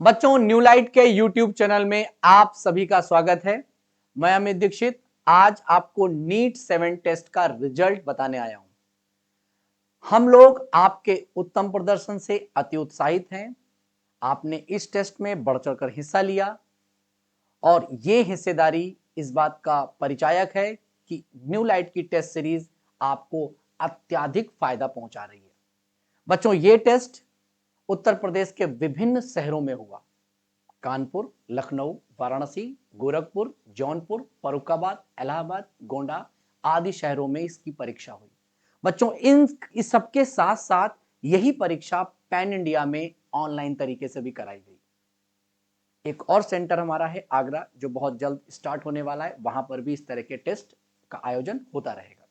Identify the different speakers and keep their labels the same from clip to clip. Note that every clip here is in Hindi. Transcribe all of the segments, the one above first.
Speaker 1: बच्चों, न्यू लाइट के यूट्यूब चैनल में आप सभी का स्वागत है। मैं अमित दीक्षित आज आपको नीट 7 टेस्ट का रिजल्ट बताने आया हूं। हम लोग आपके उत्तम प्रदर्शन से अति उत्साहित हैं। आपने इस टेस्ट में बढ़ चढ़कर हिस्सा लिया और ये हिस्सेदारी इस बात का परिचायक है कि न्यू लाइट की टेस्ट सीरीज आपको अत्यधिक फायदा पहुंचा रही है। बच्चों, ये टेस्ट उत्तर प्रदेश के विभिन्न शहरों में हुआ। कानपुर, लखनऊ, वाराणसी, गोरखपुर, जौनपुर, फर्रुखाबाद, इलाहाबाद, गोंडा आदि शहरों में इसकी परीक्षा हुई। बच्चों, इस सबके साथ साथ यही परीक्षा पैन इंडिया में ऑनलाइन तरीके से भी कराई गई। एक और सेंटर हमारा है आगरा, जो बहुत जल्द स्टार्ट होने वाला है। वहां पर भी इस तरह के टेस्ट का आयोजन होता रहेगा।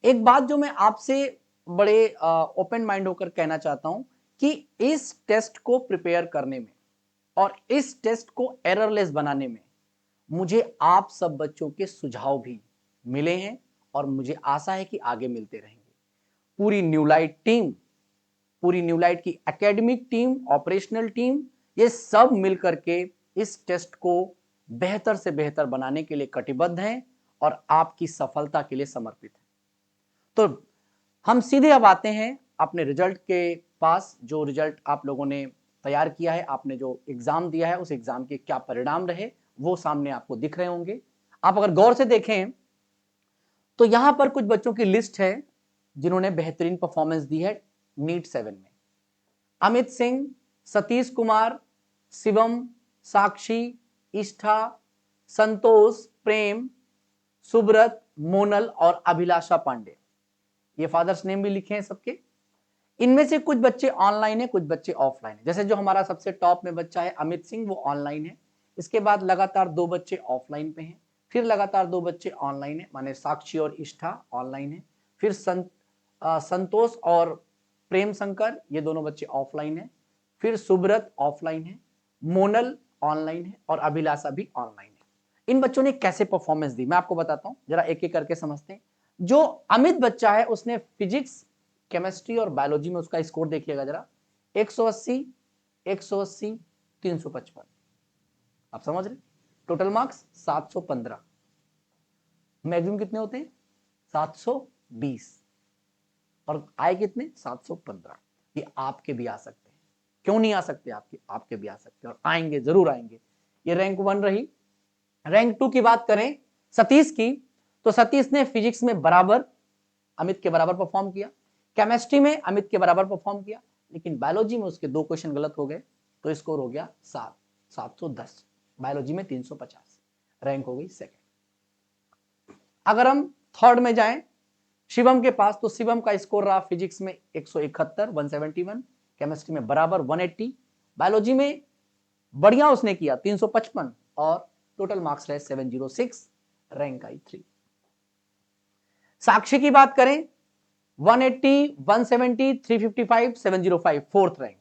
Speaker 1: एक बात जो मैं आपसे बड़े ओपन माइंड होकर कहना चाहता हूं कि इस टेस्ट को प्रिपेयर करने में और इस टेस्ट को एररलेस बनाने में मुझे आप सब बच्चों के सुझाव भी मिले हैं और मुझे आशा है कि आगे मिलते रहेंगे। पूरी न्यू लाइट टीम, पूरी न्यू लाइट की एकेडमिक टीम, ऑपरेशनल टीम, ये सब मिलकर के इस टेस्ट को बेहतर से बेहतर बनाने के लिए कटिबद्ध हैं और आपकी सफलता के लिए समर्पित हैं। तो हम सीधे अब आते हैं अपने रिजल्ट के पास। जो रिजल्ट आप लोगों ने तैयार किया है, आपने जो एग्जाम दिया है, उस एग्जाम के क्या परिणाम रहे वो सामने आपको दिख रहे होंगे। आप अगर गौर से देखें तो यहां पर कुछ बच्चों की लिस्ट है जिन्होंने बेहतरीन परफॉर्मेंस दी है नीट 7 में। अमित सिंह, सतीश कुमार, शिवम, साक्षी, इष्ठा, संतोष, प्रेम, सुब्रत, मोनल और अभिलाषा पांडे। ये फादर्स नेम भी लिखे हैं सबके। इनमें से कुछ बच्चे ऑनलाइन है, कुछ बच्चे ऑफलाइन है। जैसे जो हमारा सबसे टॉप में बच्चा है अमित सिंह, वो ऑनलाइन है। इसके बाद लगातार 2 बच्चे ऑफलाइन पे हैं, फिर लगातार 2 बच्चे ऑनलाइन है, माने साक्षी और इष्ठा ऑनलाइन है। फिर संतोष और प्रेम शंकर, ये दोनों बच्चे ऑफलाइन है। फिर सुब्रत ऑफलाइन है, मोनल ऑनलाइन है और अभिलाषा भी ऑनलाइन है। इन बच्चों ने कैसे परफॉर्मेंस दी मैं आपको बताता हूं, जरा एक एक करके समझते हैं। जो अमित बच्चा है उसने फिजिक्स, केमिस्ट्री और बायोलॉजी में उसका स्कोर देखिएगा जरा। 180, 180, 355। आप समझ रहे? Total marks 715। मैक्सिमम कितने होते हैं? 720। और आए कितने? 715। ये आपके भी आ सकते हैं। क्यों नहीं आ सकते? आपके भी आ सकते हैं और आएंगे, जरूर आएंगे। ये रैंक 1 रही। रैंक 2 की बात करें सतीश की, तो सतीश ने फिजिक्स में बराबर अमित के बराबर परफॉर्म किया, केमिस्ट्री में अमित के बराबर परफॉर्म किया, लेकिन बायोलॉजी में उसके 2 क्वेश्चन गलत हो गए, तो स्कोर हो गया 710। बायोलॉजी में 350, रैंक हो गई सेकंड। अगर हम थर्ड में जाएं शिवम के पास, तो शिवम का स्कोर रहा फिजिक्स में 171, 171, केमिस्ट्री में बराबर 180, बायोलॉजी में बढ़िया उसने किया 355 और टोटल मार्क्स रहे 706, रैंक आई 3। साक्षी की बात करें 180, 170, 355, 705, फोर्थ रैंक।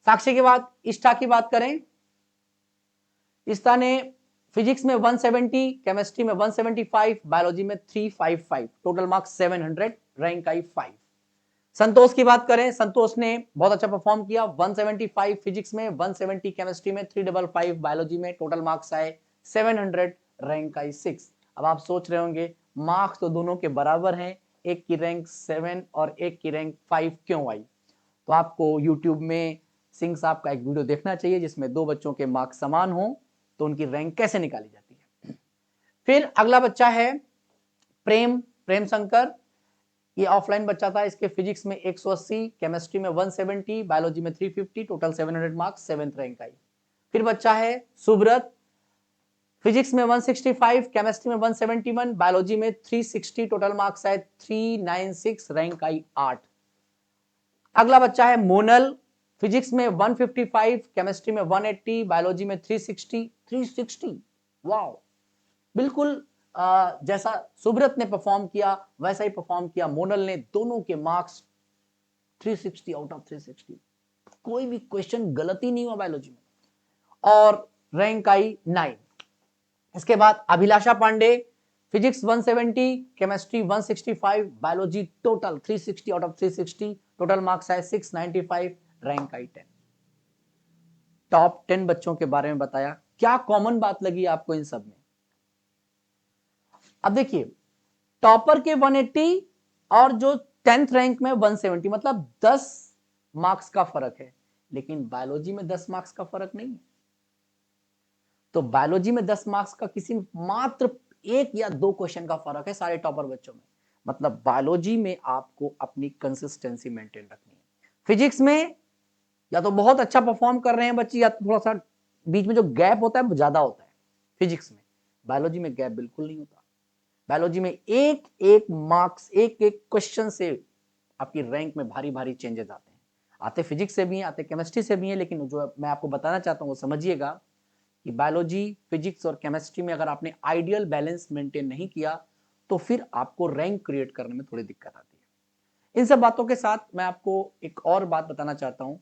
Speaker 1: साक्षी के बाद इष्टा की बात करें, इष्टा ने फिजिक्स में 170, केमिस्ट्री में 175, बायोलॉजी में 355, टोटल मार्क्स 700, रैंक आई 5। संतोष की बात करें, संतोष ने बहुत अच्छा परफॉर्म किया, 175 फिजिक्स में, 170 केमिस्ट्री में, 355 बायोलॉजी में, टोटल मार्क्स आए 700, रैंक आई 6। अब आप सोच रहे होंगे मार्क्स तो दोनों के बराबर हैं, एक की रैंक 7 और एक की रैंक 5 क्यों आई? तो आपको यूट्यूब में सिंह साहब का एक वीडियो देखना चाहिए जिसमें 2 बच्चों के मार्क्स समान हो तो उनकी रैंक कैसे निकाली जाती है। फिर अगला बच्चा है प्रेम शंकर। ये ऑफलाइन बच्चा था। इसके फिजिक्स में 180, केमिस्ट्री में 170, बायोलॉजी में 350, टोटल 700 मार्क्स, 7th रैंक आई। फिर बच्चा है सुब्रत, फिजिक्स में 165, केमिस्ट्री में 171, बायोलॉजी में 360, टोटल मार्क्स आए 396, रैंक आई 8। अगला बच्चा है मोनल, फिजिक्स में 155, केमिस्ट्री में 180, बायोलॉजी में 360। वाओ, बिल्कुल जैसा सुब्रत ने परफॉर्म किया वैसा ही परफॉर्म किया मोनल ने। दोनों के मार्क्स 360 आउट ऑफ 360, कोई भी क्वेश्चन गलत ही नहीं हुआ बायोलॉजी में, और रैंक आई 9। इसके बाद Abhilasha Pandey, physics 170, chemistry 165, biology total 360 out of 360, total marks आए 695, रैंक आई 10। टॉप 10 बच्चों के बारे में बताया। क्या कॉमन बात लगी आपको इन सब में? अब देखिए, टॉपर के 180 और जो 10th रैंक में 170, मतलब 10 मार्क्स का फर्क है। लेकिन बायोलॉजी में 10 मार्क्स का फर्क नहीं है। तो बायोलॉजी में 10 मार्क्स का किसी मात्र 1 या 2 क्वेश्चन का फर्क है सारे टॉपर बच्चों में। मतलब बायोलॉजी में आपको अपनी कंसिस्टेंसी मेंटेन रखनी है। फिजिक्स में या तो बहुत अच्छा परफॉर्म कर रहे हैं बच्चे, या थोड़ा सा बीच में जो गैप होता है वो ज्यादा होता है फिजिक्स में। बायोलॉजी में गैप बिल्कुल नहीं होता। बायोलॉजी में एक एक मार्क्स, एक एक क्वेश्चन से आपकी रैंक में भारी भारी चेंजेस आते हैं। आते फिजिक्स से भी हैं, आते केमिस्ट्री से भी हैं, लेकिन जो मैं आपको बताना चाहता हूं वो समझिएगा कि बायोलॉजी, फिजिक्स और केमिस्ट्री में अगर आपने आइडियल बैलेंस मेंटेन नहीं किया तो फिर आपको रैंक क्रिएट करने में थोड़ी दिक्कत आती है। इन सब बातों के साथ मैं आपको एक और बात बताना चाहता हूं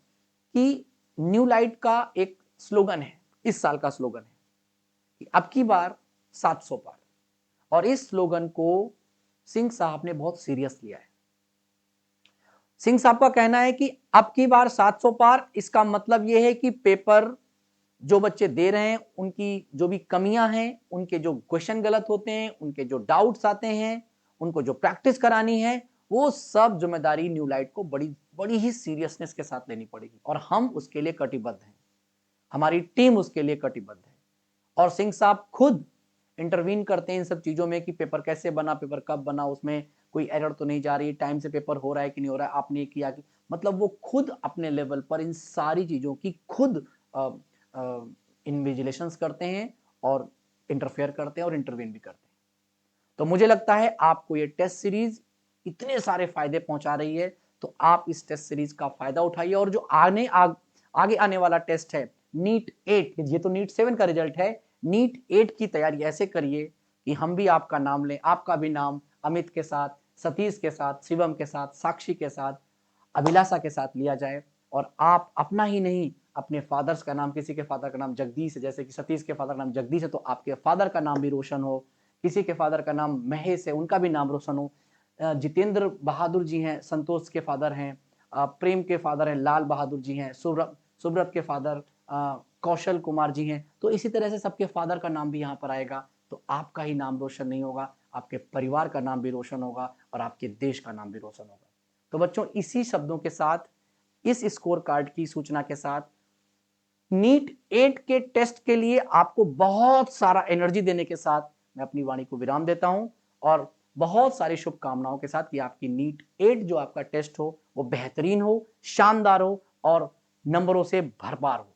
Speaker 1: कि न्यू लाइट का एक स्लोगन है, इस साल का स्लोगन है कि अब की बार 700 पार। और इस स्लोगन को सिंह साहब ने बहुत सीरियस लिया है। सिंह साहब का कहना है कि अब की बार 700 पार, इसका मतलब यह है कि पेपर जो बच्चे दे रहे हैं उनकी जो भी कमियां हैं, उनके जो क्वेश्चन गलत होते हैं, उनके जो डाउट्स आते हैं, उनको जो प्रैक्टिस करानी है, वो सब जिम्मेदारी न्यू लाइट को बड़ी बड़ी ही सीरियसनेस के साथ लेनी पड़ेगी। और हम उसके लिए कटिबद्ध हैं, हमारी टीम उसके लिए कटिबद्ध है। और सिंह साहब खुद इंटरवीन करते हैं इन सब चीजों में कि पेपर कैसे बना, पेपर कब बना, उसमें कोई एरर तो नहीं जा रही, टाइम से पेपर हो रहा है कि नहीं हो रहा है, आपने किया कि, मतलब वो खुद अपने लेवल पर इन सारी चीजों की खुद इन्विजिलेशंस करते हैं और इंटरफेयर करते हैं और इंटरवीन भी करते हैं। तो मुझे लगता है आपको ये टेस्ट सीरीज इतने सारे फायदे पहुंचा रही है, तो आप इस टेस्ट सीरीज का फायदा उठाइए। और जो आगे आने वाला टेस्ट है नीट 8, ये तो नीट 7 का रिजल्ट है, नीट 8 की तैयारी ऐसे करिए कि हम भी आपका नाम लें, आपका भी नाम अमित के साथ, सतीश के साथ, शिवम के साथ, साक्षी के साथ, अभिलाषा के साथ लिया जाए। और आप अपना ही नहीं, अपने फादर्स का नाम, किसी के फादर का नाम जगदीश है, जैसे कि सतीश के फादर का नाम जगदीश है, तो आपके फादर का नाम भी रोशन हो। किसी के फादर का नाम महेश है, उनका भी नाम रोशन हो। जितेंद्र बहादुर जी हैं, संतोष के फादर हैं। प्रेम के फादर हैं, लाल बहादुर जी हैं। सुब्रत के फादर कौशल कुमार जी हैं। तो इसी तरह से सबके फादर का नाम भी यहाँ पर आएगा। तो आपका ही नाम रोशन नहीं होगा, आपके परिवार का नाम भी रोशन होगा और आपके देश का नाम भी रोशन होगा। तो बच्चों, इसी शब्दों के साथ, इस स्कोर कार्ड की सूचना के साथ, नीट 8 के टेस्ट के लिए आपको बहुत सारा एनर्जी देने के साथ मैं अपनी वाणी को विराम देता हूं और बहुत सारी शुभकामनाओं के साथ कि आपकी नीट 8 जो आपका टेस्ट हो वो बेहतरीन हो, शानदार हो और नंबरों से भरपूर हो।